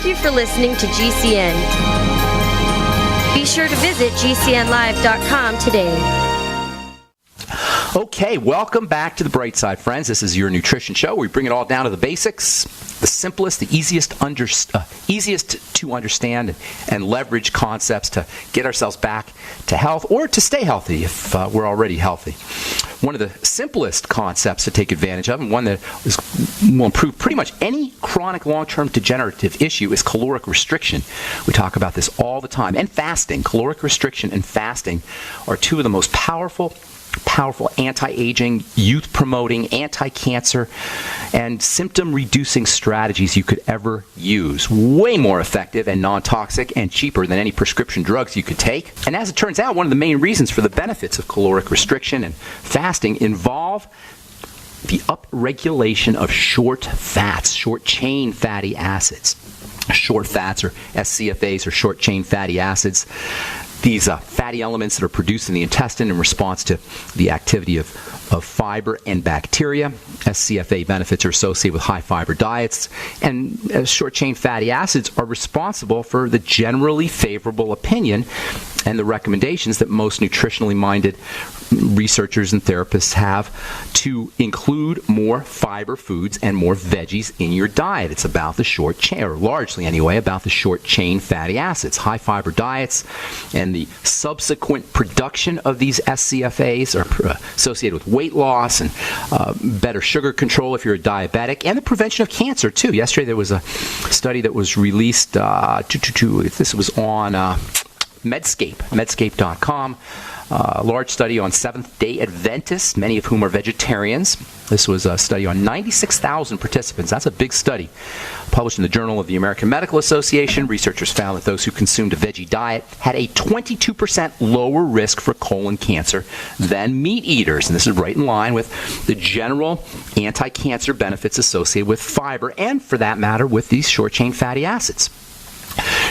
you for listening to GCN. Be sure to visit GCNlive.com today. Okay, welcome back to The Bright Side, friends. This is your nutrition show. We bring it all down to the basics, the simplest, the easiest to understand and leverage concepts to get ourselves back to health or to stay healthy if we're already healthy. One of the simplest concepts to take advantage of, and one that will improve pretty much any chronic long-term degenerative issue, is caloric restriction. We talk about this all the time. And fasting. Caloric restriction and fasting are two of the most powerful anti-aging, youth-promoting, anti-cancer, and symptom-reducing strategies you could ever use. Way more effective and non-toxic and cheaper than any prescription drugs you could take. And as it turns out, one of the main reasons for the benefits of caloric restriction and fasting involve the upregulation of short fats, short-chain fatty acids. Short fats, or SCFAs, or short-chain fatty acids. These fatty elements that are produced in the intestine in response to the activity of fiber and bacteria. SCFA benefits are associated with high-fiber diets, and short-chain fatty acids are responsible for the generally favorable opinion and the recommendations that most nutritionally minded researchers and therapists have to include more fiber foods and more veggies in your diet. It's about the short chain, or largely anyway, about the short chain fatty acids. High fiber diets and the subsequent production of these SCFAs are associated with weight loss and better sugar control if you're a diabetic, and the prevention of cancer too. Yesterday there was a study that was released, this was on Medscape.com. A large study on Seventh-day Adventists, many of whom are vegetarians. This was a study on 96,000 participants. That's a big study. Published in the Journal of the American Medical Association, researchers found that those who consumed a veggie diet had a 22% lower risk for colon cancer than meat eaters. And this is right in line with the general anti-cancer benefits associated with fiber, and for that matter, with these short-chain fatty acids.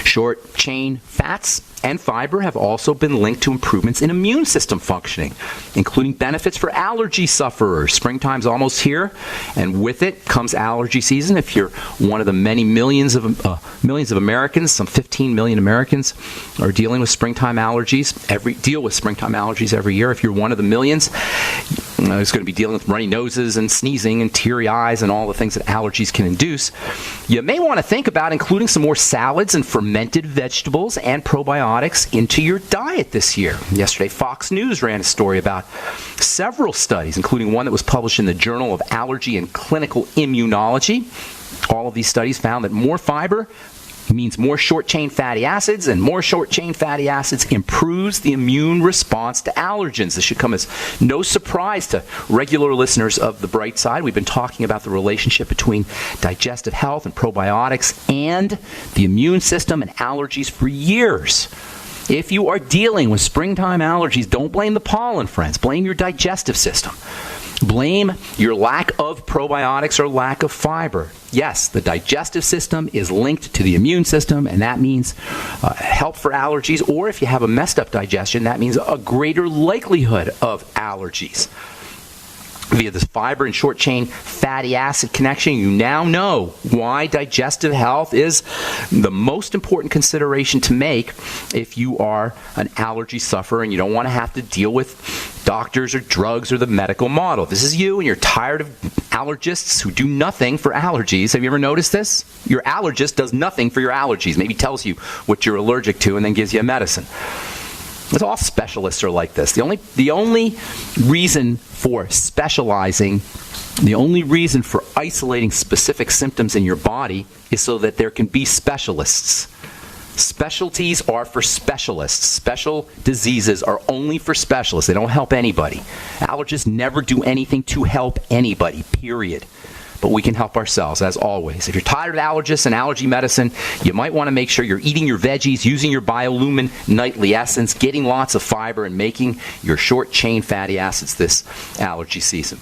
Short-chain fats and fiber have also been linked to improvements in immune system functioning, including benefits for allergy sufferers. Springtime's almost here, and with it comes allergy season. If you're one of the many millions of Americans, some 15 million Americans are dealing with springtime allergies. Deal with springtime allergies every year. If you're one of the millions, who's going to be dealing with runny noses and sneezing and teary eyes and all the things that allergies can induce, you may want to think about including some more salads and fermented vegetables and probiotics into your diet this year. Yesterday, Fox News ran a story about several studies, including one that was published in the Journal of Allergy and Clinical Immunology. All of these studies found that more fiber means more short-chain fatty acids, and more short-chain fatty acids improves the immune response to allergens. This should come as no surprise to regular listeners of The Bright Side. We've been talking about the relationship between digestive health and probiotics and the immune system and allergies for years. If you are dealing with springtime allergies, don't blame the pollen, friends. Blame your digestive system. Blame your lack of probiotics or lack of fiber. Yes, the digestive system is linked to the immune system, and that means help for allergies. Or if you have a messed up digestion, that means a greater likelihood of allergies. Via this fiber and short-chain fatty acid connection, you now know why digestive health is the most important consideration to make if you are an allergy sufferer and you don't want to have to deal with doctors or drugs or the medical model. If this is you and you're tired of allergists who do nothing for allergies. Have you ever noticed this? Your allergist does nothing for your allergies. Maybe tells you what you're allergic to and then gives you a medicine. All specialists are like this. The only reason for specializing, the only reason for isolating specific symptoms in your body is so that there can be specialists. Specialties are for specialists. Special diseases are only for specialists. They don't help anybody. Allergists never do anything to help anybody, period. But we can help ourselves, as always. If you're tired of allergists and allergy medicine, you might want to make sure you're eating your veggies, using your BioLumin Nightly Essence, getting lots of fiber, and making your short-chain fatty acids this allergy season.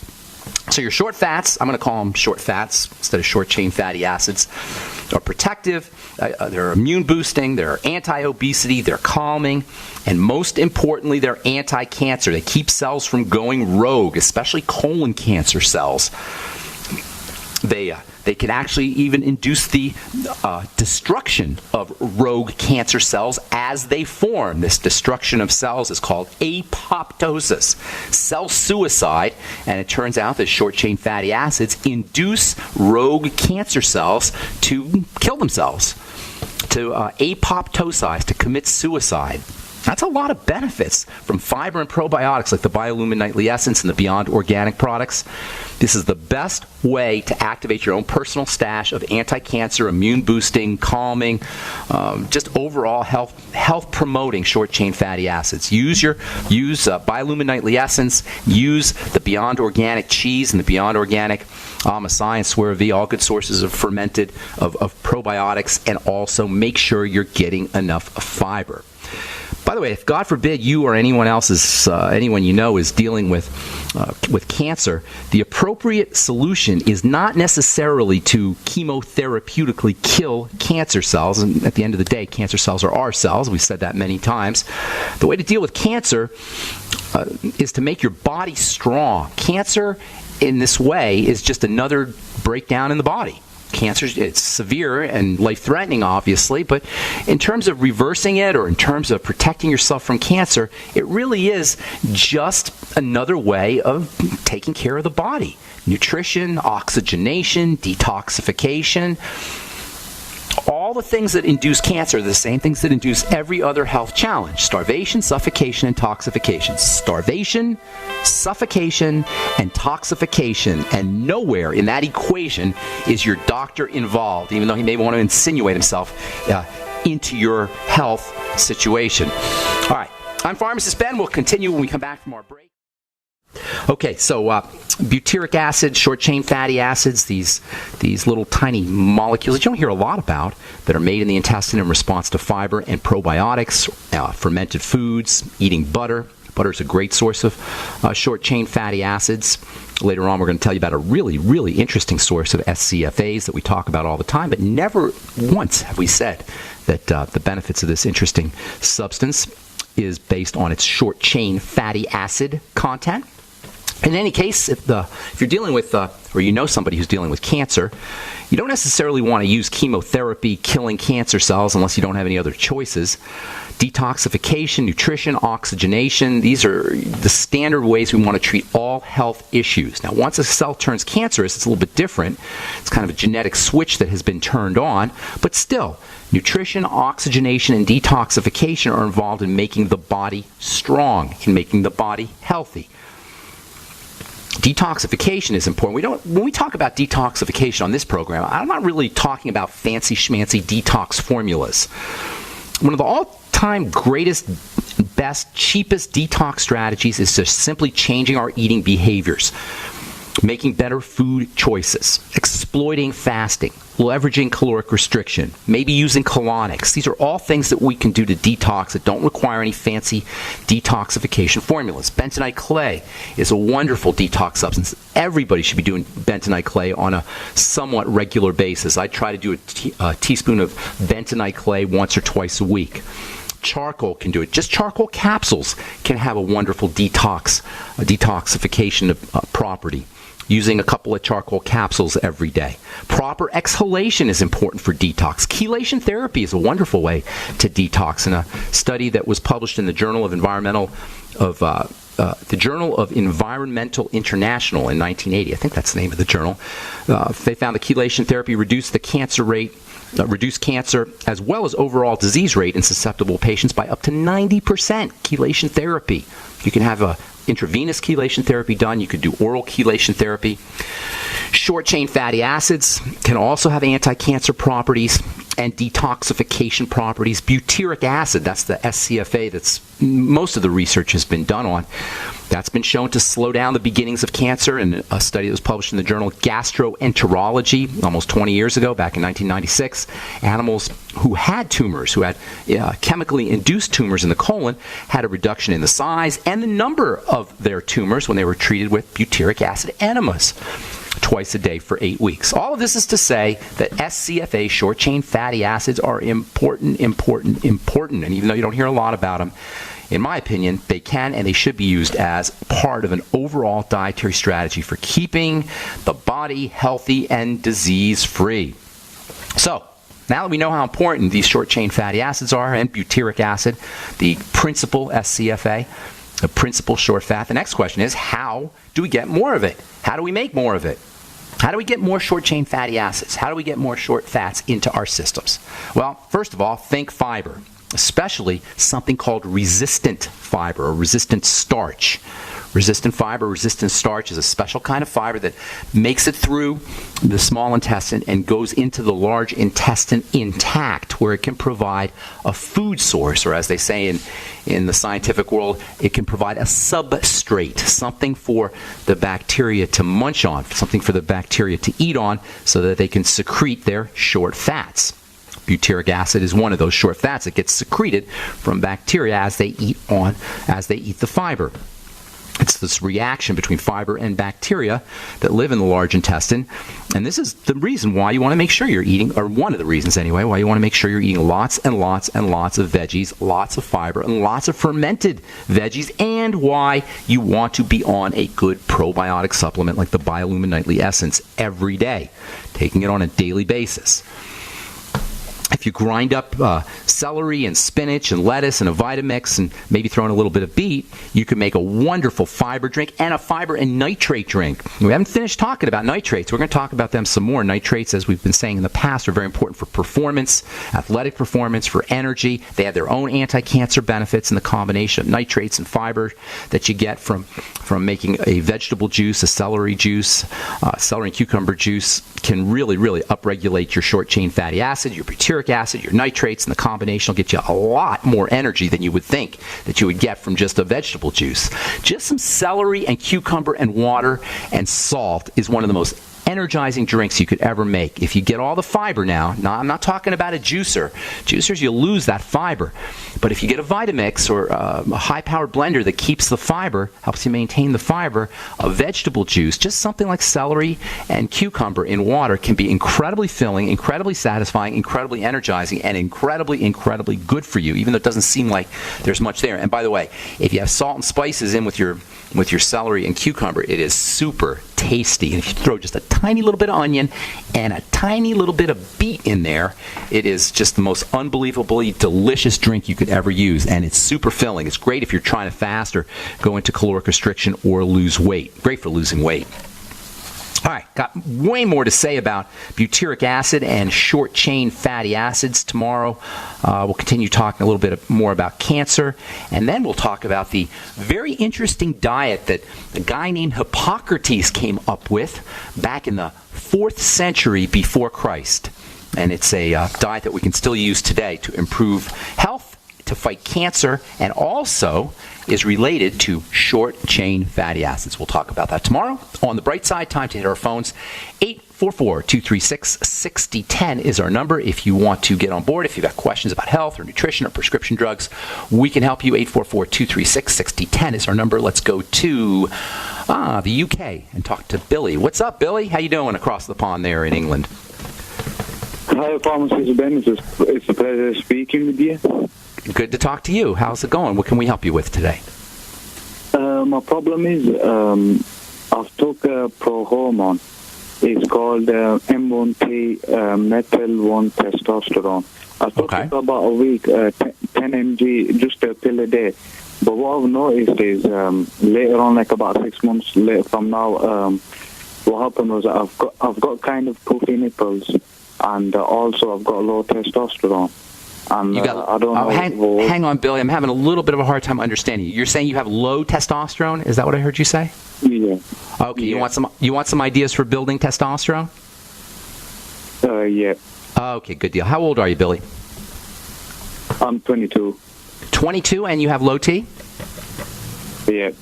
So your short fats, I'm going to call them short fats instead of short-chain fatty acids, are protective, they're immune-boosting, they're anti-obesity, they're calming, and most importantly, they're anti-cancer. They keep cells from going rogue, especially colon cancer cells. They can actually even induce the destruction of rogue cancer cells as they form. This destruction of cells is called apoptosis, cell suicide, and it turns out that short-chain fatty acids induce rogue cancer cells to kill themselves, to apoptosize, to commit suicide. That's a lot of benefits from fiber and probiotics like the Biolumin Nightly Essence and the Beyond Organic products. This is the best way to activate your own personal stash of anti-cancer, immune-boosting, calming, just overall health-promoting short-chain fatty acids. Use Biolumin Nightly Essence. Use the Beyond Organic cheese and the Beyond Organic Amasai and Swear V, all good sources of fermented of probiotics, and also make sure you're getting enough fiber. By the way, if God forbid you or anyone you know is dealing with cancer, the appropriate solution is not necessarily to chemotherapeutically kill cancer cells. And at the end of the day, cancer cells are our cells. We've said that many times. The way to deal with cancer is to make your body strong. Cancer, in this way, is just another breakdown in the body. Cancer, it's severe and life-threatening, obviously, but in terms of reversing it or in terms of protecting yourself from cancer, it really is just another way of taking care of the body. Nutrition, oxygenation, detoxification. All the things that induce cancer are the same things that induce every other health challenge: starvation, suffocation, and toxification. Starvation, suffocation, and toxification. And nowhere in that equation is your doctor involved, even though he may want to insinuate himself into your health situation. All right, I'm Pharmacist Ben. We'll continue when we come back from our break. Okay, so butyric acid, short-chain fatty acids, these little tiny molecules that you don't hear a lot about that are made in the intestine in response to fiber and probiotics, fermented foods, eating butter. Butter is a great source of short-chain fatty acids. Later on, we're going to tell you about a really, really interesting source of SCFAs that we talk about all the time, but never once have we said that the benefits of this interesting substance is based on its short-chain fatty acid content. In any case, if you're dealing with, or you know somebody who's dealing with cancer, you don't necessarily want to use chemotherapy killing cancer cells unless you don't have any other choices. Detoxification, nutrition, oxygenation, these are the standard ways we want to treat all health issues. Now, once a cell turns cancerous, it's a little bit different. It's kind of a genetic switch that has been turned on, but still, nutrition, oxygenation, and detoxification are involved in making the body strong, in making the body healthy. Detoxification is important. When we talk about detoxification on this program, I'm not really talking about fancy schmancy detox formulas. One of the all-time greatest, best, cheapest detox strategies is just simply changing our eating behaviors, making better food choices, exploiting fasting, leveraging caloric restriction, maybe using colonics. These are all things that we can do to detox that don't require any fancy detoxification formulas. Bentonite clay is a wonderful detox substance. Everybody should be doing bentonite clay on a somewhat regular basis. I try to do a teaspoon of bentonite clay once or twice a week. Charcoal can do it. Just charcoal capsules can have a wonderful detoxification property. Using a couple of charcoal capsules every day. Proper exhalation is important for detox. Chelation therapy is a wonderful way to detox. In a study that was published in the Journal of Environmental International in 1980, I think that's the name of the journal, they found that chelation therapy reduced the cancer rate, reduced cancer as well as overall disease rate in susceptible patients by up to 90%. Chelation therapy. You can have a intravenous chelation therapy done. You could do oral chelation therapy. Short-chain fatty acids can also have anti-cancer properties and detoxification properties. Butyric acid, that's the SCFA that's most of the research has been done on. That's been shown to slow down the beginnings of cancer in a study that was published in the journal Gastroenterology almost 20 years ago, back in 1996. Animals who had tumors, who had chemically induced tumors in the colon, had a reduction in the size and the number of their tumors when they were treated with butyric acid enemas twice a day for 8 weeks. All of this is to say that SCFA, short-chain fatty acids, are important. And even though you don't hear a lot about them, in my opinion, they can and they should be used as part of an overall dietary strategy for keeping the body healthy and disease-free. So, now that we know how important these short-chain fatty acids are, and butyric acid, the principal SCFA, the principal short fat, the next question is, how do we get more of it? How do we make more of it? How do we get more short-chain fatty acids? How do we get more short fats into our systems? Well, first of all, think fiber, especially something called resistant fiber or resistant starch. Resistant fiber, resistant starch is a special kind of fiber that makes it through the small intestine and goes into the large intestine intact, where it can provide a food source, or as they say in the scientific world, it can provide a substrate, something for the bacteria to munch on, something for the bacteria to eat on so that they can secrete their short fats. Butyric acid is one of those short fats that gets secreted from bacteria as they eat the fiber. It's this reaction between fiber and bacteria that live in the large intestine. And this is the reason why you want to make sure you're eating, or one of the reasons anyway, why you want to make sure you're eating lots and lots and lots of veggies, lots of fiber, and lots of fermented veggies, and why you want to be on a good probiotic supplement like the Biolumin Nightly Essence every day, taking it on a daily basis. If you grind up celery and spinach and lettuce and a Vitamix and maybe throw in a little bit of beet, you can make a wonderful fiber drink and a fiber and nitrate drink. We haven't finished talking about nitrates. We're going to talk about them some more. Nitrates, as we've been saying in the past, are very important for performance, athletic performance, for energy. They have their own anti-cancer benefits, and the combination of nitrates and fiber that you get from making a vegetable juice, a celery juice, celery and cucumber juice, can really, really upregulate your short-chain fatty acid, your butyric acid, your nitrates, and the combination will get you a lot more energy than you would think that you would get from just a vegetable juice. Just some celery and cucumber and water and salt is one of the most energizing drinks you could ever make. If you get all the fiber now, I'm not talking about a juicer. Juicers, you lose that fiber. But if you get a Vitamix or a high-powered blender that keeps the fiber, helps you maintain the fiber, a vegetable juice, just something like celery and cucumber in water, can be incredibly filling, incredibly satisfying, incredibly energizing, and incredibly, incredibly good for you, even though it doesn't seem like there's much there. And by the way, if you have salt and spices in with your celery and cucumber, it is super tasty. And if you throw just a tiny little bit of onion and a tiny little bit of beet in there, it is just the most unbelievably delicious drink you could ever use. And it's super filling. It's great if you're trying to fast or go into caloric restriction or lose weight. Great for losing weight. All right, got way more to say about butyric acid and short-chain fatty acids tomorrow. We'll continue talking a little bit more about cancer, and then we'll talk about the very interesting diet that a guy named Hippocrates came up with back in the 4th century before Christ. And it's a diet that we can still use today to improve health, to fight cancer, and also is related to short-chain fatty acids. We'll talk about that tomorrow. On the bright side, time to hit our phones. 844-236-6010 is our number if you want to get on board. If you've got questions about health or nutrition or prescription drugs, we can help you. 844-236-6010 is our number. Let's go to the UK and talk to Billy. What's up, Billy? How you doing across the pond there in England? Hi, Pharmacist Ben. It's a pleasure speaking with you. Good to talk to you. How's it going? What can we help you with today? My problem is I've took a pro-hormone. It's called M1T methyl-1 testosterone. I took it for about a week, 10 mg, just a pill a day. But what I've noticed is later on, like about 6 months later from now, what happened was I've got kind of puffy nipples, and also I've got low testosterone. And I don't know. Hang on, Billy. I'm having a little bit of a hard time understanding you. You're saying you have low testosterone? Is that what I heard you say? Yeah. Okay. Yeah. You want some ideas for building testosterone? Yeah. Okay. Good deal. How old are you, Billy? I'm 22. 22, and you have low T? Yeah.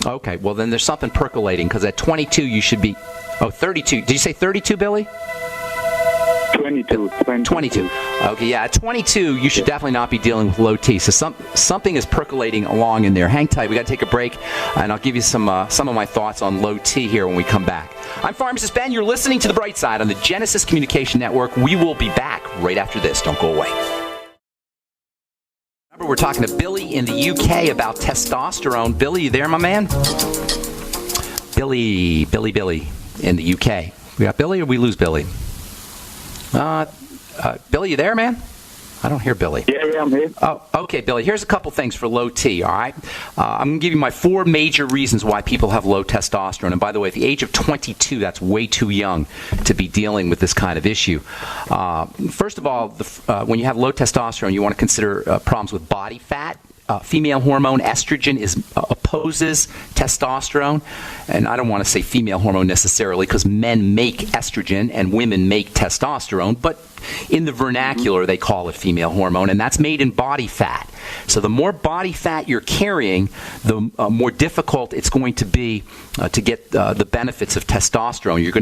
Okay. Well, then there's something percolating, because at 22 you should be. 32. Did you say 32, Billy? 22. Okay, yeah, at 22, you should definitely not be dealing with low T. So something is percolating along in there. Hang tight. We got to take a break, and I'll give you some of my thoughts on low T here when we come back. I'm Pharmacist Ben. You're listening to The Bright Side on the Genesis Communication Network. We will be back right after this. Don't go away. We're talking to Billy in the UK about testosterone. Billy, you there, my man? Billy in the UK. We got Billy or we lose Billy? Billy, you there, man? I don't hear Billy. Yeah, I'm here. Oh, okay, Billy. Here's a couple things for low T, all right? I'm going to give you my 4 major reasons why people have low testosterone. And by the way, at the age of 22, that's way too young to be dealing with this kind of issue. First of all, when you have low testosterone, you want to consider problems with body fat. Female hormone estrogen opposes testosterone, and I don't want to say female hormone necessarily because men make estrogen and women make testosterone, but in the vernacular they call it female hormone, and that's made in body fat. So the more body fat you're carrying, the more difficult it's going to be to get the benefits of testosterone. You're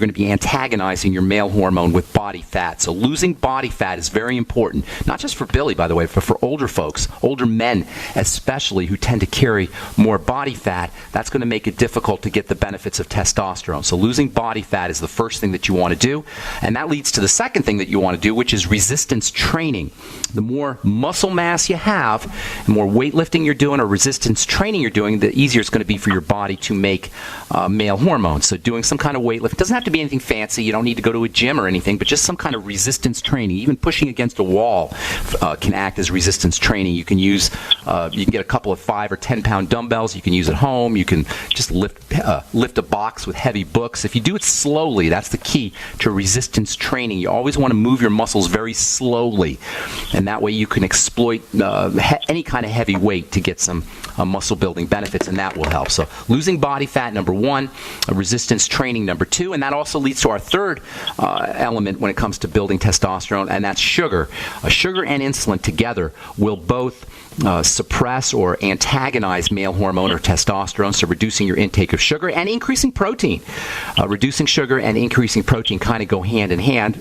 going to be antagonizing your male hormone with body fat. So losing body fat is very important, not just for Billy, by the way, but for older folks, older men especially, who tend to carry more body fat. That's going to make it difficult to get the benefits of testosterone. So losing body fat is the first thing that you want to do, and that leads to the second thing that you want to do, which is resistance training. The more muscle mass you have, the more weightlifting you're doing or resistance training you're doing, the easier it's going to be for your body to make male hormones. So doing some kind of weightlifting, doesn't have to be anything fancy. You don't need to go to a gym or anything, but just some kind of resistance training. Even pushing against a wall can act as resistance training. You can use, you can get a couple of 5 or 10 pound dumbbells. You can use at home. You can just lift a box with heavy books. If you do it slowly, that's the key to resistance training. You always want to move your muscles very slowly, and that way you can exploit any kind of heavy weight to get some muscle building benefits, and that will help. So losing body fat, number 1, resistance training, number 2, and that also leads to our third element when it comes to building testosterone, and that's sugar. Sugar and insulin together will both suppress or antagonize male hormone or testosterone, so reducing your intake of sugar and increasing protein. Reducing sugar and increasing protein kind of go hand in hand.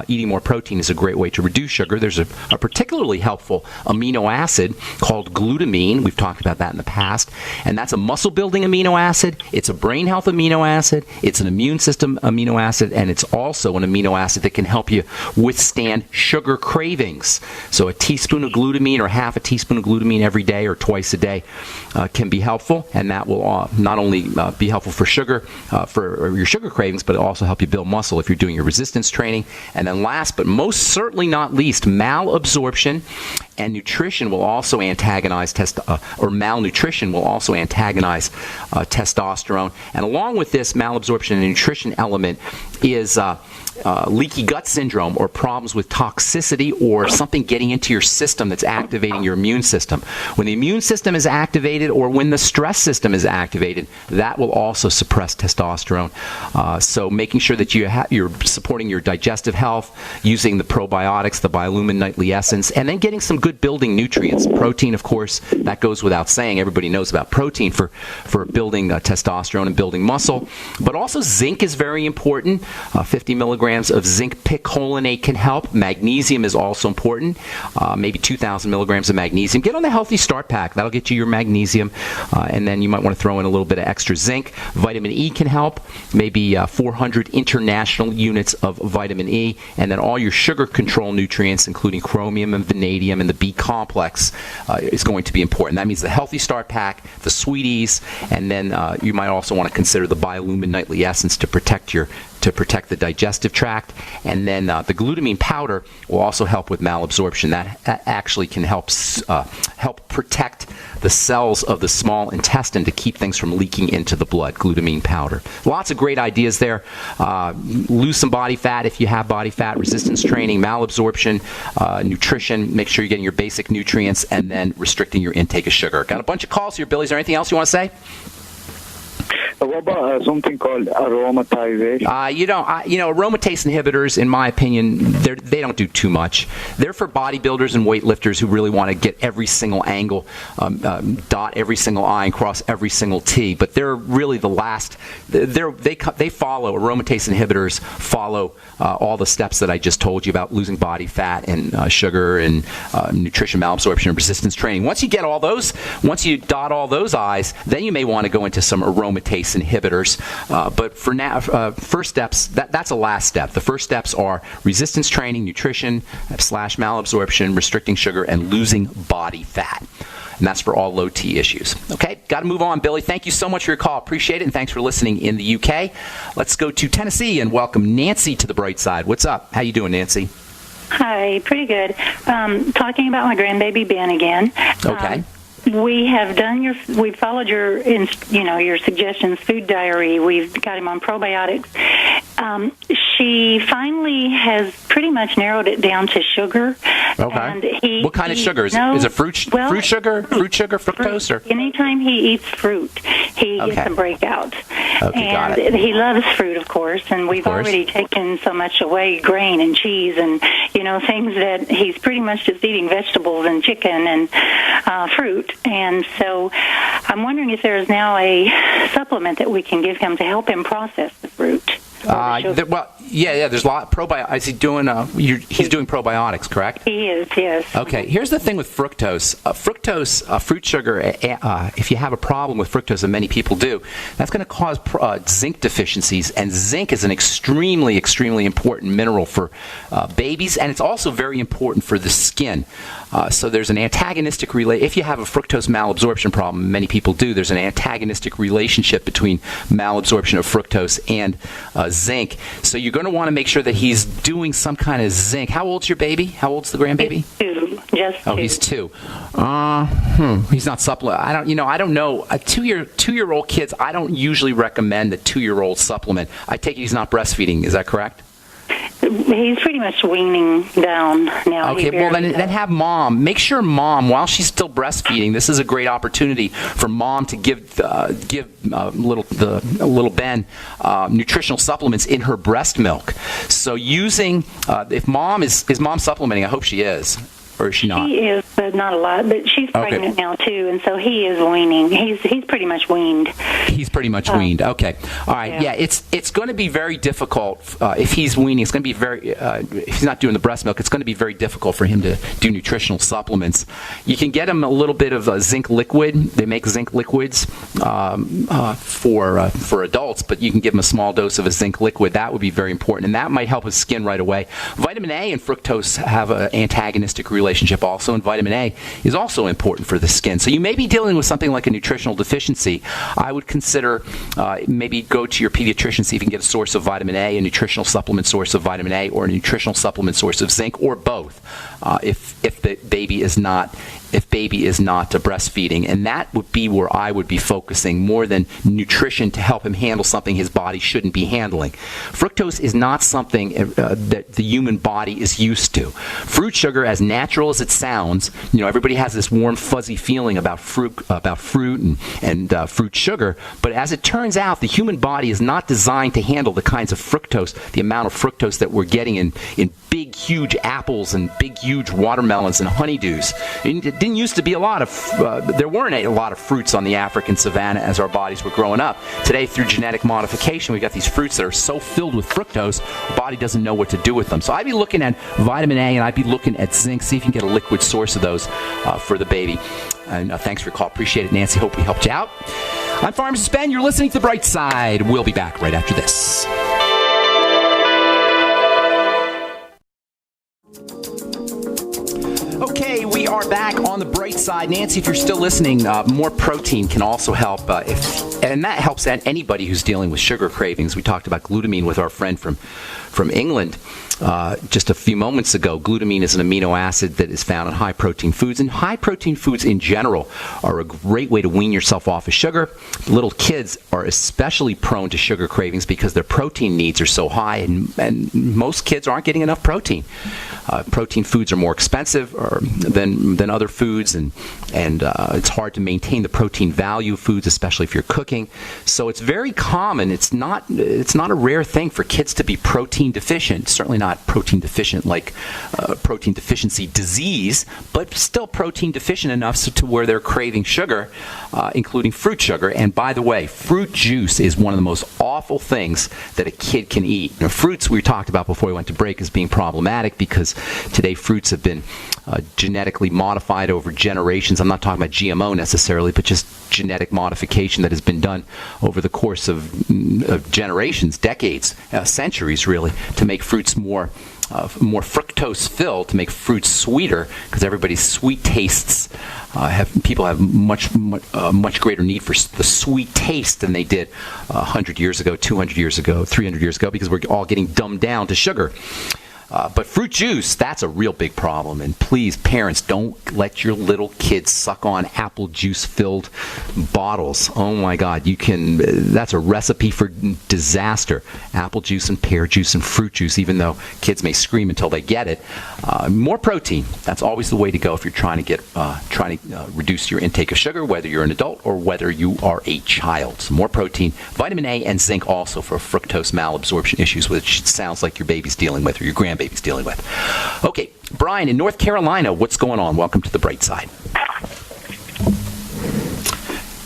Eating more protein is a great way to reduce sugar. There's a particularly helpful amino acid called glutamine. We've talked about that in the past, and that's a muscle-building amino acid. It's a brain health amino acid. It's an immune system amino acid, and it's also an amino acid that can help you withstand sugar cravings. So a teaspoon of glutamine or half a teaspoon of glutamine every day or twice a day can be helpful, and that will not only be helpful for sugar, for your sugar cravings, but it'll also help you build muscle if you're doing your resistance training. And then last but most certainly not least, malabsorption and nutrition will also antagonize malnutrition will also antagonize testosterone. And along with this malabsorption and nutrition element is leaky gut syndrome, or problems with toxicity or something getting into your system that's activating your immune system. When the immune system is activated, or when the stress system is activated, that will also suppress testosterone. So making sure that you're supporting your digestive health, using the probiotics, the Biolumin Nightly Essence, and then getting some good building nutrients. Protein, of course, that goes without saying. Everybody knows about protein for building testosterone and building muscle. But also zinc is very important. 50 milligrams of zinc picolinate can help. Magnesium is also important. Maybe 2,000 milligrams of magnesium. Get on the Healthy Start Pack. That'll get you your magnesium. And then you might want to throw in a little bit of extra zinc. Vitamin E can help. Maybe 400 international units of vitamin E. And then all your sugar control nutrients, including chromium and vanadium and the B complex, is going to be important. That means the Healthy Start Pack, the Sweeties, and then you might also want to consider the Biolumin Nightly Essence to protect the digestive tract. And then the glutamine powder will also help with malabsorption. That actually can help protect the cells of the small intestine to keep things from leaking into the blood. Glutamine powder. Lots of great ideas there. Lose some body fat if you have body fat, resistance training, malabsorption, nutrition, make sure you're getting your basic nutrients, and then restricting your intake of sugar. Got a bunch of calls here, Billy. Is there anything else you want to say? What about something called aromatization? Aromatase inhibitors, in my opinion, they don't do too much. They're for bodybuilders and weightlifters who really want to get every single angle, dot every single I, and cross every single T. But they're really the last. They follow, aromatase inhibitors follow all the steps that I just told you about losing body fat and sugar and nutrition, malabsorption, and resistance training. Once you get all those, once you dot all those I's, then you may want to go into some aromatase ACE inhibitors. But for now, first steps, that's a last step. The first steps are resistance training, nutrition / malabsorption, restricting sugar, and losing body fat. And that's for all low T issues. Okay, got to move on, Billy. Thank you so much for your call. Appreciate it, and thanks for listening in the UK. Let's go to Tennessee and welcome Nancy to the bright side. What's up? How you doing, Nancy? Hi, pretty good. Talking about my grandbaby Ben again. Okay. We've followed your suggestions, food diary. We've got him on probiotics. She finally has pretty much narrowed it down to sugar. Okay. And what kind of sugar? Is it fruit sugar, fructose? Or? Anytime he eats fruit, he gets a breakout. Okay, and got it. He loves fruit, of course, and we've already taken so much away, grain and cheese and, things that he's pretty much just eating vegetables and chicken and fruit. And so I'm wondering if there is now a supplement that we can give him to help him process the fruit. There's a lot. Is he doing? He's doing probiotics, correct? He is, yes. Okay. Here's the thing with fructose. Fruit sugar. If you have a problem with fructose, and many people do, that's going to cause zinc deficiencies. And zinc is an extremely, extremely important mineral for babies, and it's also very important for the skin. So there's an antagonistic if you have a fructose malabsorption problem, many people do, there's an antagonistic relationship between malabsorption of fructose and zinc. So you're going to want to make sure that he's doing some kind of zinc. How old's your baby? How old's the grandbaby? Just 2. Oh, he's 2. He's not supplement. I don't know. Two-year-old kids, I don't usually recommend the 2-year-old supplement. I take it he's not breastfeeding. Is that correct? He's pretty much weaning down now. Okay, well then have mom. Make sure mom, while she's still breastfeeding, this is a great opportunity for mom to give little Ben nutritional supplements in her breast milk. So if mom is mom supplementing, I hope she is. Or is she not? She is, but not a lot. But she's pregnant now, too, and so he is weaning. He's pretty much weaned. He's pretty much weaned. Okay. All right. Yeah, it's going to be very difficult if he's weaning. It's going to be if he's not doing the breast milk, it's going to be very difficult for him to do nutritional supplements. You can get him a little bit of zinc liquid. They make zinc liquids for adults, but you can give him a small dose of a zinc liquid. That would be very important, and that might help his skin right away. Vitamin A and fructose have an antagonistic relationship also, and vitamin A is also important for the skin. So you may be dealing with something like a nutritional deficiency. I would consider maybe go to your pediatrician, see if you can get a source of vitamin A, a nutritional supplement source of vitamin A, or a nutritional supplement source of zinc, or both, if the baby is not breastfeeding. And that would be where I would be focusing more than nutrition to help him handle something his body shouldn't be handling. Fructose is not something that the human body is used to. Fruit sugar, as natural as it sounds, everybody has this warm, fuzzy feeling about fruit and fruit sugar, but as it turns out, the human body is not designed to handle the kinds of fructose, the amount of fructose that we're getting in big, huge apples and big, huge watermelons and honeydews. It didn't used to be there weren't a lot of fruits on the African savanna as our bodies were growing up. Today, through genetic modification, we've got these fruits that are so filled with fructose, our body doesn't know what to do with them. So I'd be looking at vitamin A and I'd be looking at zinc, see if you can get a liquid source of those for the baby. And thanks for your call. Appreciate it, Nancy. Hope we helped you out. I'm Pharmacist Ben. You're listening to The Bright Side. We'll be back right after this. Okay, we are back on The Bright Side. Nancy, if you're still listening, more protein can also help, and that helps anybody who's dealing with sugar cravings. We talked about glutamine with our friend from England just a few moments ago. Glutamine is an amino acid that is found in high-protein foods, and high-protein foods in general are a great way to wean yourself off of sugar. Little kids are especially prone to sugar cravings because their protein needs are so high, and most kids aren't getting enough protein. Protein foods are more expensive than other foods, and it's hard to maintain the protein value of foods, especially if you're cooking. So it's very common. It's not a rare thing for kids to be protein deficient. Certainly not protein deficient like protein deficiency disease, but still protein deficient enough to where they're craving sugar, including fruit sugar. And by the way, fruit juice is one of the most awful things that a kid can eat. Now, fruits we talked about before we went to break as being problematic because today fruits have been genetically modified over generations. I'm not talking about GMO necessarily, but just genetic modification that has been done over the course of generations, decades, centuries really, to make fruits more fructose filled, to make fruits sweeter, because everybody's sweet tastes people have much greater need for the sweet taste than they did 100 years ago, 200 years ago, 300 years ago, because we're all getting dumbed down to sugar. But fruit juice, that's a real big problem. And please, parents, don't let your little kids suck on apple juice-filled bottles. Oh, my God. That's a recipe for disaster. Apple juice and pear juice and fruit juice, even though kids may scream until they get it. More protein. That's always the way to go if you're trying to reduce your intake of sugar, whether you're an adult or whether you are a child. So more protein. Vitamin A and zinc also for fructose malabsorption issues, which sounds like your baby's dealing with or your grandbaby's dealing with. Okay, Brian in North Carolina, what's going on? Welcome to the bright side.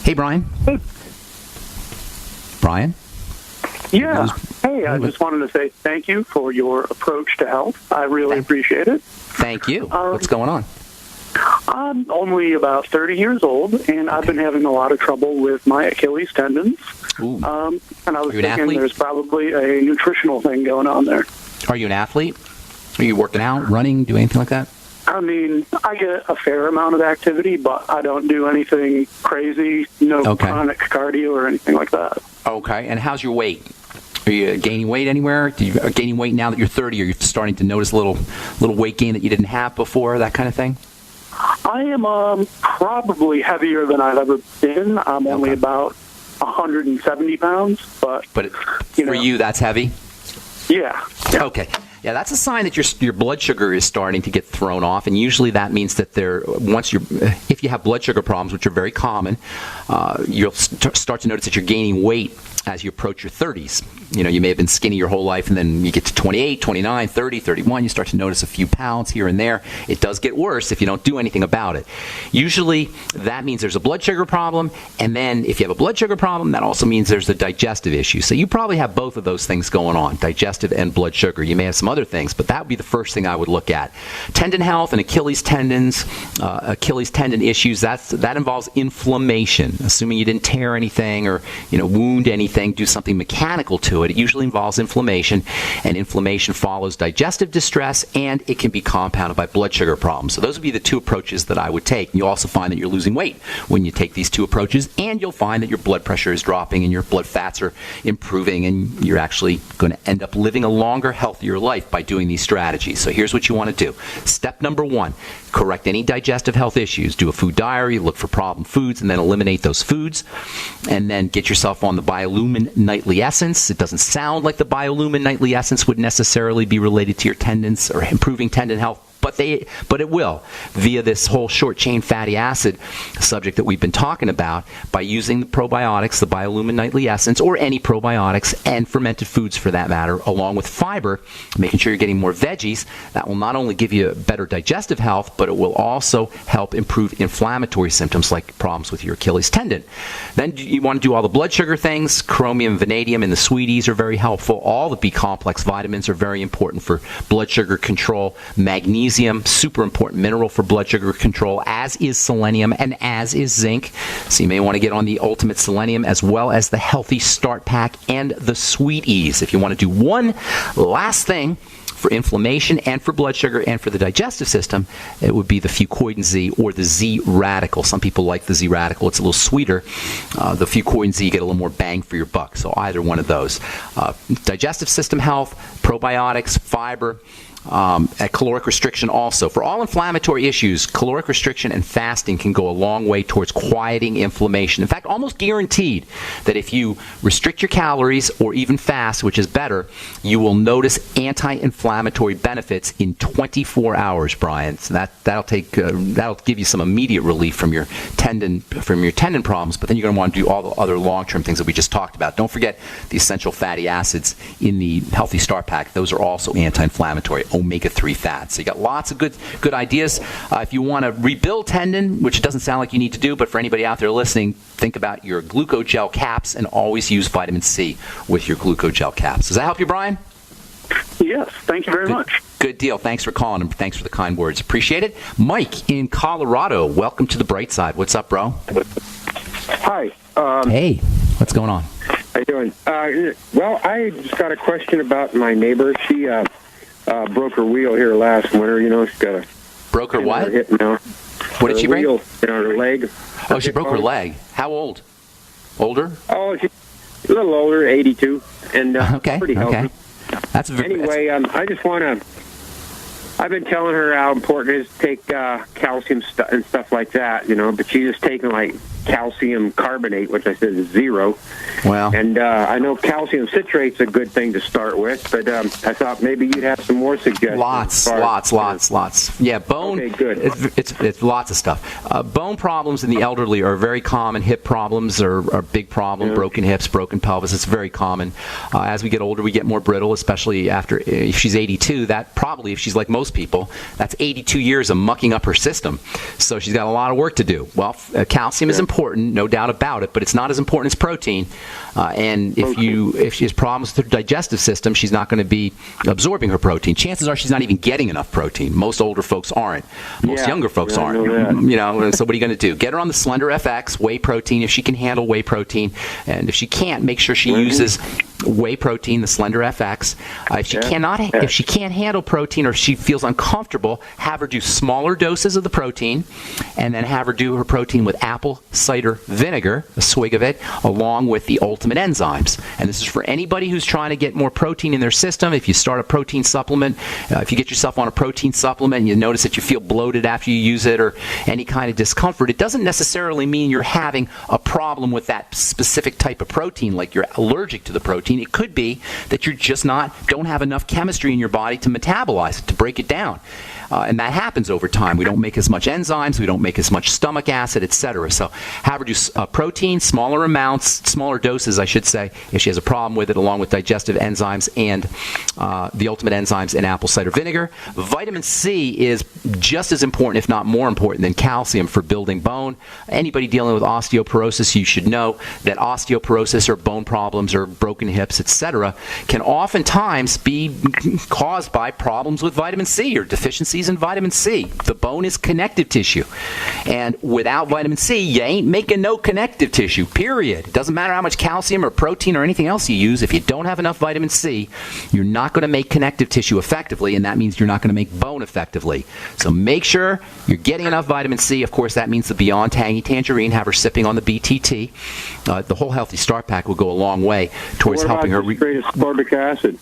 Hey, Brian. Hey. Brian? Yeah. Hey, I just wanted to say thank you for your approach to health. I really appreciate it. Thank you. What's going on? I'm only about 30 years old, and I've been having a lot of trouble with my Achilles tendons. Ooh. And I was thinking there's probably a nutritional thing going on there. Are you an athlete? Are you working out, running, do anything like that? I mean, I get a fair amount of activity, but I don't do anything crazy, chronic cardio or anything like that. Okay, and how's your weight? Are you gaining weight anywhere? Are you gaining weight now that you're 30? Are you starting to notice a little weight gain that you didn't have before, that kind of thing? I am probably heavier than I've ever been. I'm only about 170 pounds, but for you, that's heavy? Yeah. Okay. Yeah, that's a sign that your blood sugar is starting to get thrown off, and usually that means that if you have blood sugar problems, which are very common, you'll start to notice that you're gaining weight as you approach your 30s. You may have been skinny your whole life, and then you get to 28, 29, 30, 31, you start to notice a few pounds here and there. It does get worse if you don't do anything about it. Usually that means there's a blood sugar problem, and then if you have a blood sugar problem, that also means there's a digestive issue. So you probably have both of those things going on, digestive and blood sugar. You may have some other things, but that would be the first thing I would look at. Tendon health and Achilles tendon issues, that involves inflammation. Assuming you didn't tear anything or wound anything, do something mechanical to it. It usually involves inflammation, and inflammation follows digestive distress, and it can be compounded by blood sugar problems. So those would be the two approaches that I would take. And you'll also find that you're losing weight when you take these two approaches, and you'll find that your blood pressure is dropping and your blood fats are improving, and you're actually going to end up living a longer, healthier life by doing these strategies. So here's what you want to do. Step number 1, correct any digestive health issues. Do a food diary, look for problem foods, and then eliminate those foods. And then get yourself on the Biolumin Nightly Essence. It doesn't sound like the Biolumin Nightly Essence would necessarily be related to your tendons or improving tendon health, but it will, via this whole short-chain fatty acid subject that we've been talking about, by using the probiotics, the Biolumin Nightly Essence, or any probiotics, and fermented foods for that matter, along with fiber, making sure you're getting more veggies. That will not only give you better digestive health, but it will also help improve inflammatory symptoms like problems with your Achilles tendon. Then you want to do all the blood sugar things. Chromium, vanadium, and the sweeties are very helpful. All the B-complex vitamins are very important for blood sugar control. Magnesium, super important mineral for blood sugar control, as is selenium and as is zinc. So you may want to get on the Ultimate Selenium as well as the Healthy Start Pack and the Sweeties. If you want to do one last thing for inflammation and for blood sugar and for the digestive system, it would be the Fucoidan Z or the Z Radical. Some people like the Z Radical. It's a little sweeter. The Fucoidan Z, you get a little more bang for your buck. So either one of those. Digestive system health, probiotics, fiber, at caloric restriction also. For all inflammatory issues, caloric restriction and fasting can go a long way towards quieting inflammation. In fact, almost guaranteed that if you restrict your calories or even fast, which is better, you will notice anti-inflammatory benefits in 24 hours, Brian. So that'll give you some immediate relief from your tendon problems, but then you're going to want to do all the other long-term things that we just talked about. Don't forget the essential fatty acids in the Healthy Start Pack. Those are also anti-inflammatory. Omega-3 fats. So you got lots of good ideas. If you want to rebuild tendon, which it doesn't sound like you need to do, but for anybody out there listening, think about your glucogel caps and always use vitamin C with your glucogel caps. Does that help you, Brian? Yes, thank you very much. Good deal. Thanks for calling and thanks for the kind words. Appreciate it. Mike in Colorado, welcome to the bright side. What's up, bro? Hi. Hey, what's going on? How you doing? Well, I just got a question about my neighbor. She broke her wheel here last winter. You know, she's got a Broke her what? hip now. What did she break? Wheel, her leg. Oh, she broke her leg. How old? Older? Oh, she's a little older, 82, and Okay. pretty healthy. Okay. That's Anyway, I just want to. I've been telling her how important it is to take calcium and stuff like that, you know, but she's just taking like calcium carbonate, which I said is 0. Well, And I know calcium citrate's a good thing to start with, but I thought maybe you'd have some more suggestions. lots. Yeah, bone. Okay, good. It's lots of stuff. Bone problems in the elderly are very common. Hip problems are a big problem. Yeah. Broken hips, broken pelvis. It's very common. As we get older, we get more brittle, especially after if she's 82. That probably, if she's like most people, that's 82 years of mucking up her system. So she's got a lot of work to do. Well, calcium is important, no doubt about it, but it's not as important as protein. And if she has problems with her digestive system, she's not going to be absorbing her protein. Chances are she's not even getting enough protein. Most older folks aren't. Most younger folks I know aren't. that. You know, so what are you going to do? Get her on the Slender FX, whey protein, if she can handle whey protein. And if she can't, make sure she uses whey protein, the Slender FX. If she can't handle protein or she feels uncomfortable, have her do smaller doses of the protein, and then have her do her protein with apple cider vinegar, a swig of it, along with the Ultimate Enzymes. And this is for anybody who's trying to get more protein in their system. If you start a protein supplement, if you get yourself on a protein supplement and you notice that you feel bloated after you use it or any kind of discomfort, it doesn't necessarily mean you're having a problem with that specific type of protein, like you're allergic to the protein. It could be that you're just don't have enough chemistry in your body to metabolize it, to break it down. And that happens over time. We don't make as much enzymes, we don't make as much stomach acid, etc. So have her do protein, smaller amounts, smaller doses, I should say, if she has a problem with it, along with digestive enzymes and the Ultimate Enzymes in apple cider vinegar. Vitamin C is just as important, if not more important, than calcium for building bone. Anybody dealing with osteoporosis, you should know that osteoporosis or bone problems or broken hips, etc., can oftentimes be caused by problems with vitamin C or deficiencies in vitamin C. The bone is connective tissue. And without vitamin C, you ain't making no connective tissue, period. It doesn't matter how much calcium or protein or anything else you use. If you don't have enough vitamin C, you're not going to make connective tissue effectively, and that means you're not going to make bone effectively. So make sure you're getting enough vitamin C. Of course, that means the Beyond Tangy Tangerine. Have her sipping on the BTT. The whole Healthy Start Pack will go a long way towards helping her. Straight ascorbic acid.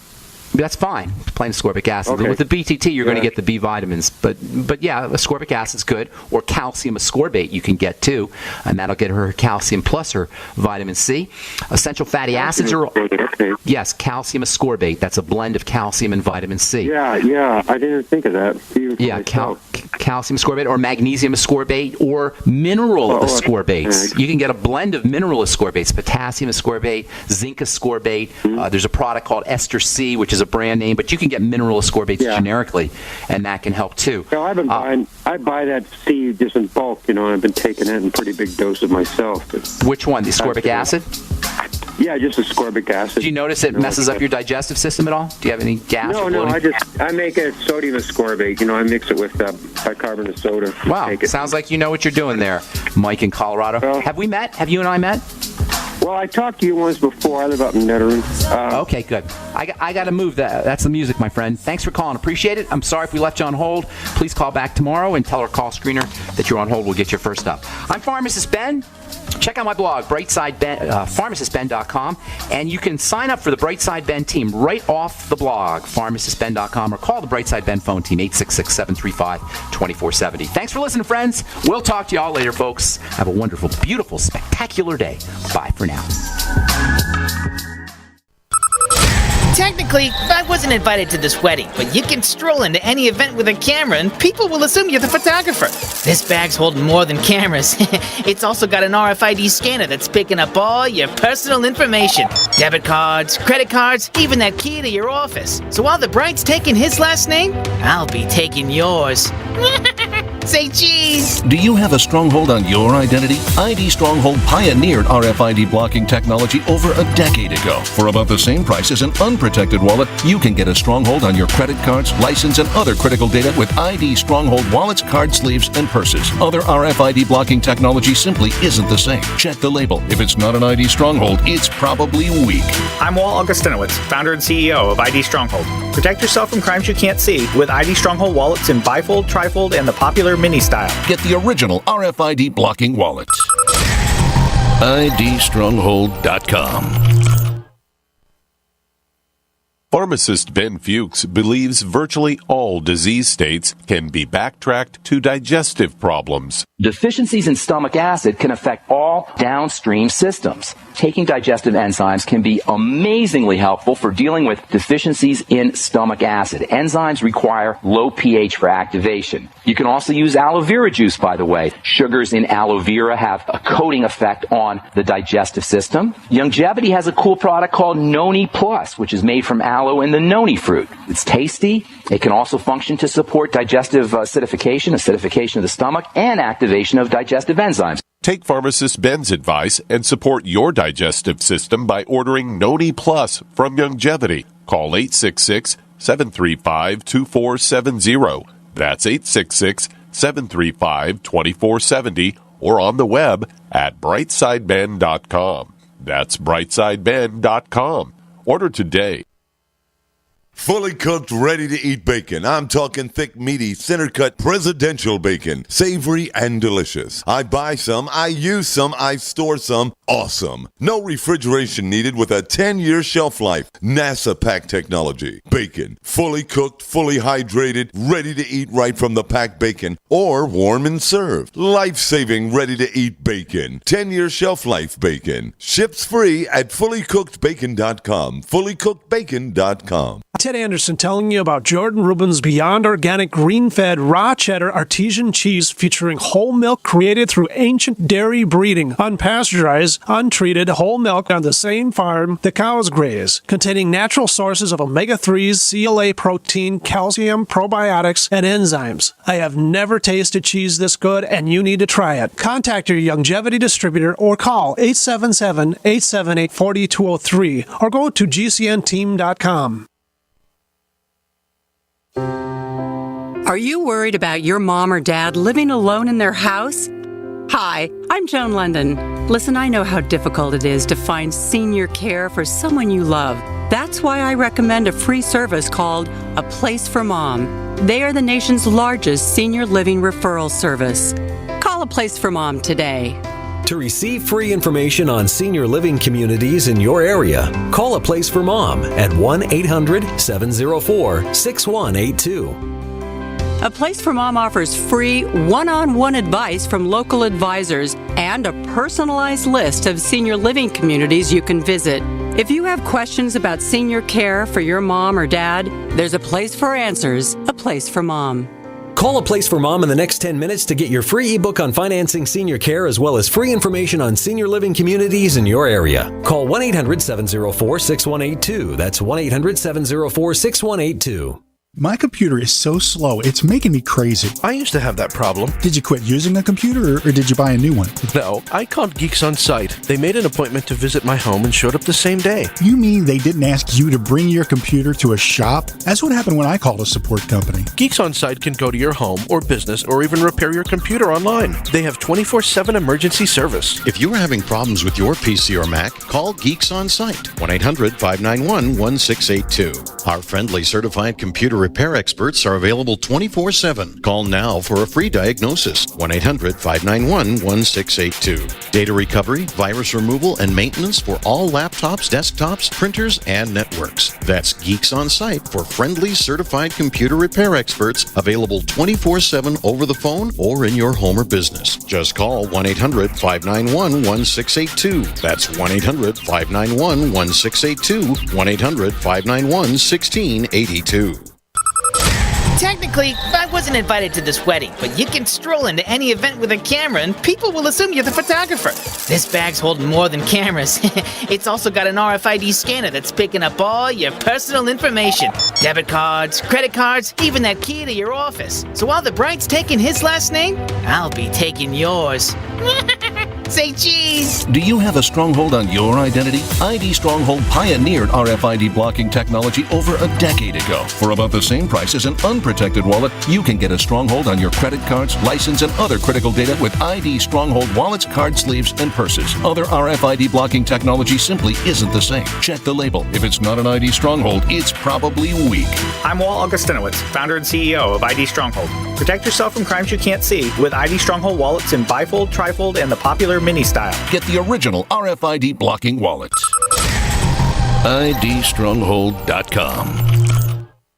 That's fine. Plain ascorbic acid. Okay. With the BTT, you're going to get the B vitamins. But yeah, ascorbic acid's good. Or calcium ascorbate you can get too. And that'll get her calcium plus her vitamin C. Essential fatty acids are... Okay. Yes, calcium ascorbate. That's a blend of calcium and vitamin C. Yeah. I didn't think of that. Yeah, calcium ascorbate or magnesium ascorbate or mineral ascorbates. You can get a blend of mineral ascorbates, potassium ascorbate, zinc ascorbate. There's a product called Ester C, which is a brand name, but you can get mineral ascorbates generically, and that can help too. Well, I've been buying. I buy that C just in bulk, you know, and I've been taking it in pretty big doses myself. Which one? The ascorbic acid? Yeah, just ascorbic acid. Do you notice it messes up your digestive system at all? Do you have any gas? No, I make a sodium ascorbate. You know, I mix it with bicarbonate of soda. Wow, sounds like you know what you're doing there, Mike in Colorado. Well, have we met? Have you and I met? Well, I talked to you once before. I live up in Nettering. Okay, good. I got to move. That's the music, my friend. Thanks for calling. Appreciate it. I'm sorry if we left you on hold. Please call back tomorrow and tell our call screener that you're on hold. We'll get you first up. I'm Pharmacist Ben. Check out my blog, pharmacistben.com, and you can sign up for the Brightside Ben team right off the blog, pharmacistben.com, or call the Brightside Ben phone team, 866-735-2470. Thanks for listening, friends. We'll talk to you all later, folks. Have a wonderful, beautiful, spectacular day. Bye for now. Technically, I wasn't invited to this wedding, but you can stroll into any event with a camera and people will assume you're the photographer. This bag's holding more than cameras. It's also got an RFID scanner that's picking up all your personal information. Debit cards, credit cards, even that key to your office. So while the bride's taking his last name, I'll be taking yours. Say cheese! Do you have a stronghold on your identity? ID Stronghold pioneered RFID blocking technology over a decade ago. For about the same price as an unprotected wallet, you can get a stronghold on your credit cards, license, and other critical data with ID Stronghold wallets, card sleeves, and purses. Other RFID blocking technology simply isn't the same. Check the label. If it's not an ID Stronghold, it's probably weak. I'm Walt Augustinowicz, founder and CEO of ID Stronghold. Protect yourself from crimes you can't see with ID Stronghold wallets in bifold, trifold, and the popular mini style. Get the original RFID blocking wallet. IDStronghold.com. Pharmacist Ben Fuchs believes virtually all disease states can be backtracked to digestive problems. Deficiencies in stomach acid can affect all downstream systems. Taking digestive enzymes can be amazingly helpful for dealing with deficiencies in stomach acid. Enzymes require low pH for activation. You can also use aloe vera juice, by the way. Sugars in aloe vera have a coating effect on the digestive system. Youngevity has a cool product called Noni Plus, which is made from aloe and the noni fruit. It's tasty. It can also function to support digestive acidification of the stomach, and activation of digestive enzymes. Take pharmacist Ben's advice and support your digestive system by ordering Noni Plus from Youngevity. Call 866-735-2470. That's 866-735-2470, or on the web at brightsideben.com. That's brightsideben.com. Order today. Fully cooked, ready-to-eat bacon. I'm talking thick, meaty, center-cut presidential bacon. Savory and delicious. I buy some, I use some, I store some. Awesome. No refrigeration needed with a 10-year shelf life. NASA pack technology. Bacon. Fully cooked, fully hydrated, ready to eat right from the packed bacon, or warm and served. Life-saving, ready-to-eat bacon. 10-year shelf life bacon. Ships free at fullycookedbacon.com. Fullycookedbacon.com. Ted Anderson telling you about Jordan Rubin's Beyond Organic Green-Fed Raw Cheddar Artesian Cheese featuring whole milk created through ancient dairy breeding, unpasteurized, untreated whole milk on the same farm the cows graze, containing natural sources of omega-3s, CLA protein, calcium, probiotics, and enzymes. I have never tasted cheese this good, and you need to try it. Contact your Youngevity distributor or call 877-878-4203 or go to gcnteam.com. Are you worried about your mom or dad living alone in their house? Hi, I'm Joan London. Listen, I know how difficult it is to find senior care for someone you love. That's why I recommend a free service called A Place for Mom. They are the nation's largest senior living referral service. Call A Place for Mom today. To receive free information on senior living communities in your area, call A Place for Mom at 1-800-704-6182. A Place for Mom offers free one-on-one advice from local advisors and a personalized list of senior living communities you can visit. If you have questions about senior care for your mom or dad, there's a place for answers, A Place for Mom. Call A Place for Mom in the next 10 minutes to get your free ebook on financing senior care as well as free information on senior living communities in your area. Call 1-800-704-6182. That's 1-800-704-6182. My computer is so slow, it's making me crazy. I used to have that problem. Did you quit using a computer or did you buy a new one? No, I called Geeks On Site. They made an appointment to visit my home and showed up the same day. You mean they didn't ask you to bring your computer to a shop? That's what happened when I called a support company. Geeks On Site can go to your home or business or even repair your computer online. They have 24/7 emergency service. If you are having problems with your PC or Mac, call Geeks On Site, 1-800-591-1682. Our friendly certified computer repair experts are available 24/7. Call now for a free diagnosis, 1-800-591-1682. Data recovery, virus removal, and maintenance for all laptops, desktops, printers, and networks. That's Geeks On Site for friendly certified computer repair experts available 24/7 over the phone or in your home or business. Just call 1-800-591-1682. That's 1-800-591-1682, 1-800-591-1682. Technically, I wasn't invited to this wedding, but you can stroll into any event with a camera and people will assume you're the photographer. This bag's holding more than cameras. It's also got an RFID scanner that's picking up all your personal information. Debit cards, credit cards, even that key to your office. So while the bride's taking his last name, I'll be taking yours. Say cheese! Do you have a stronghold on your identity? ID Stronghold pioneered RFID blocking technology over a decade ago. For about the same price as an unprotected wallet, you can get a stronghold on your credit cards, license, and other critical data with ID Stronghold wallets, card sleeves, and purses. Other RFID blocking technology simply isn't the same. Check the label. If it's not an ID Stronghold, it's probably weak. I'm Walt Augustinowicz, founder and CEO of ID Stronghold. Protect yourself from crimes you can't see with ID Stronghold wallets in bifold, trifold, and the popular mini style. Get the original RFID blocking wallet. IDstronghold.com.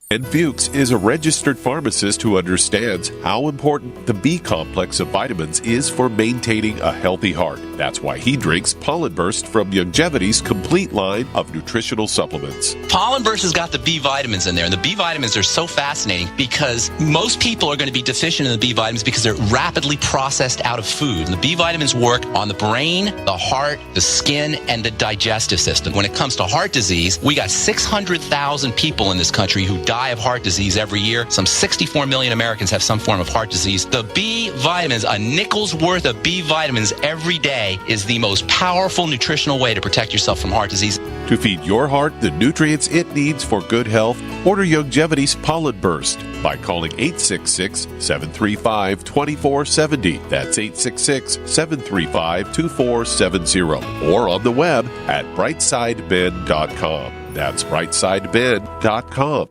Ben Fuchs is a registered pharmacist who understands how important the B complex of vitamins is for maintaining a healthy heart. That's why he drinks Pollen Burst from Youngevity's complete line of nutritional supplements. Pollen Burst has got the B vitamins in there, and the B vitamins are so fascinating because most people are going to be deficient in the B vitamins because they're rapidly processed out of food. And the B vitamins work on the brain, the heart, the skin, and the digestive system. When it comes to heart disease, we got 600,000 people in this country who die of heart disease every year. Some 64 million Americans have some form of heart disease. The B vitamins, a nickel's worth of B vitamins every day, is the most powerful nutritional way to protect yourself from heart disease. To feed your heart the nutrients it needs for good health, order Youngevity's Pollen Burst by calling 866-735-2470. That's 866-735-2470. Or on the web at brightsideben.com. That's brightsideben.com.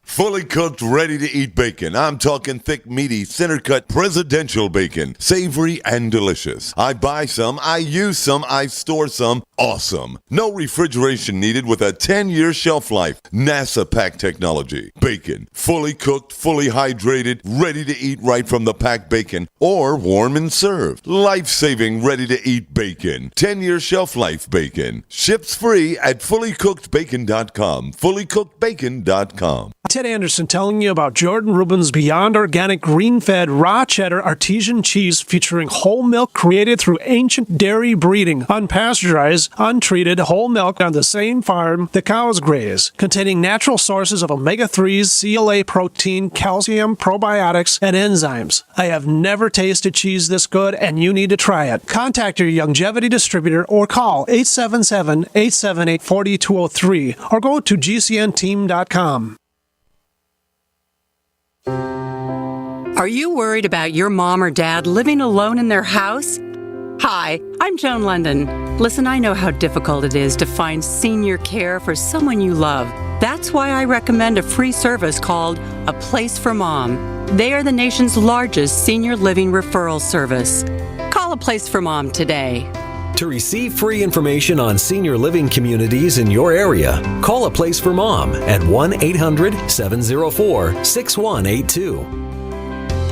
Fully cooked, ready to eat bacon. I'm talking thick, meaty, center-cut presidential bacon. Savory and delicious. I buy some, I use some, I store some. Awesome. No refrigeration needed with a 10-year shelf life. NASA pack technology. Bacon. Fully cooked, fully hydrated, ready to eat right from the packed bacon. Or warm and served. Life-saving, ready to eat bacon. 10-year shelf life bacon. Ships free at fullycookedbacon.com. Fullycookedbacon.com. Ted Anderson telling you about Jordan Rubin's Beyond Organic Green-Fed Raw Cheddar Artesian Cheese featuring whole milk created through ancient dairy breeding, unpasteurized, untreated whole milk on the same farm the cows graze, containing natural sources of omega-3s, CLA protein, calcium, probiotics, and enzymes. I have never tasted cheese this good, and you need to try it. Contact your Youngevity distributor or call 877-878-4203 or go to gcnteam.com. Are you worried about your mom or dad living alone in their house? Hi, I'm Joan London. Listen, I know how difficult it is to find senior care for someone you love. That's why I recommend a free service called A Place for Mom. They are the nation's largest senior living referral service. Call A Place for Mom today. To receive free information on senior living communities in your area, call A Place for Mom at 1-800-704-6182.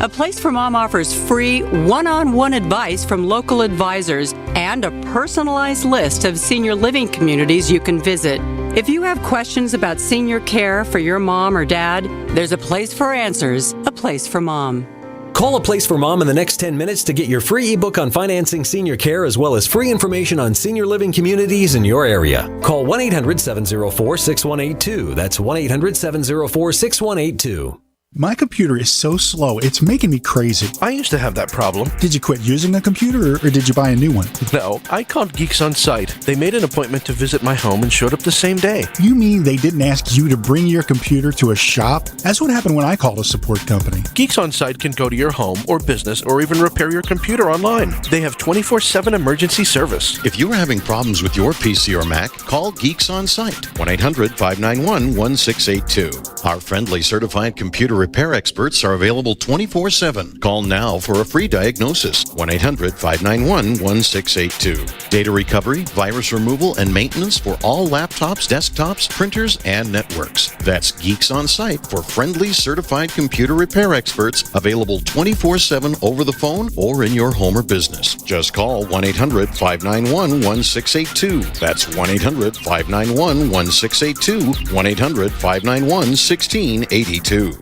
A Place for Mom offers free one-on-one advice from local advisors and a personalized list of senior living communities you can visit. If you have questions about senior care for your mom or dad, there's a place for answers, A Place for Mom. Call A Place for Mom in the next 10 minutes to get your free ebook on financing senior care as well as free information on senior living communities in your area. Call 1-800-704-6182. That's 1-800-704-6182. My computer is so slow, it's making me crazy. I used to have that problem. Did you quit using a computer or did you buy a new one? No, I called Geeks On Site. They made an appointment to visit my home and showed up the same day. You mean they didn't ask you to bring your computer to a shop? That's what happened when I called a support company. Geeks On Site can go to your home or business or even repair your computer online. They have 24/7 emergency service. If you're having problems with your PC or Mac, call Geeks On Site, 1-800-591-1682. Our friendly certified computer repair experts are available 24/7. Call now for a free diagnosis, 1-800-591-1682. Data recovery, virus removal, and maintenance for all laptops, desktops, printers, and networks. That's Geeks On Site for friendly certified computer repair experts available 24/7 over the phone or in your home or business. Just call 1-800-591-1682. That's 1-800-591-1682, 1-800-591-1682.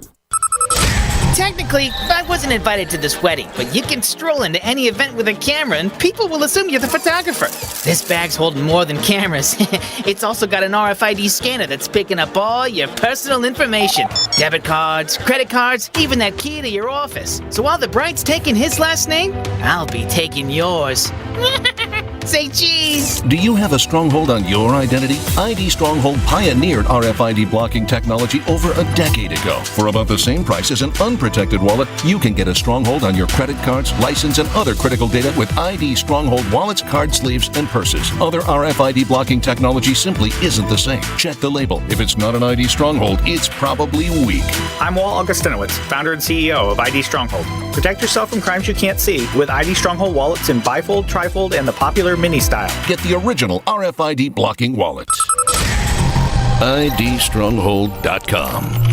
Technically, I wasn't invited to this wedding, but you can stroll into any event with a camera and people will assume you're the photographer. This bag's holding more than cameras. It's also got an RFID scanner that's picking up all your personal information. Debit cards, credit cards, even that key to your office. So while the bride's taking his last name, I'll be taking yours. Say cheese! Do you have a stronghold on your identity? ID Stronghold pioneered RFID blocking technology over a decade ago. For about the same price as an unprotected wallet, you can get a stronghold on your credit cards, license, and other critical data with ID Stronghold wallets, card sleeves, and purses. Other RFID blocking technology simply isn't the same. Check the label. If it's not an ID Stronghold, it's probably weak. I'm Walt Augustinowicz, founder and CEO of ID Stronghold. Protect yourself from crimes you can't see with ID Stronghold wallets in bifold, trifold, and the popular mini style. Get the original RFID blocking wallet. IDstronghold.com.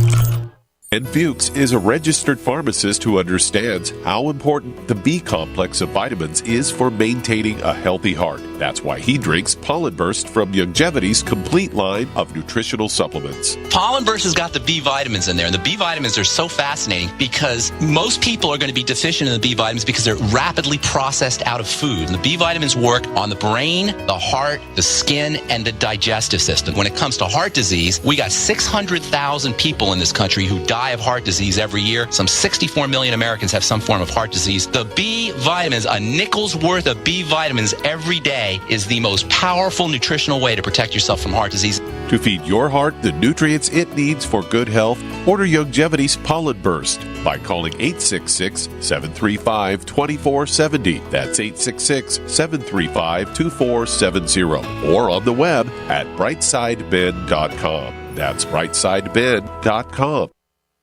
Ed Fuchs is a registered pharmacist who understands how important the B complex of vitamins is for maintaining a healthy heart. That's why he drinks Pollen Burst from Youngevity's complete line of nutritional supplements. Pollen Burst has got the B vitamins in there, and the B vitamins are so fascinating because most people are going to be deficient in the B vitamins because they're rapidly processed out of food. And the B vitamins work on the brain, the heart, the skin, and the digestive system. When it comes to heart disease, we got 600,000 people in this country who die of heart disease every year. Some 64 million Americans have some form of heart disease. The B vitamins, a nickel's worth of B vitamins every day, is the most powerful nutritional way to protect yourself from heart disease. To feed your heart the nutrients it needs for good health, order Youngevity's Pollen Burst by calling 866-735-2470. That's 866-735-2470. Or on the web at brightsideben.com. That's brightsideben.com.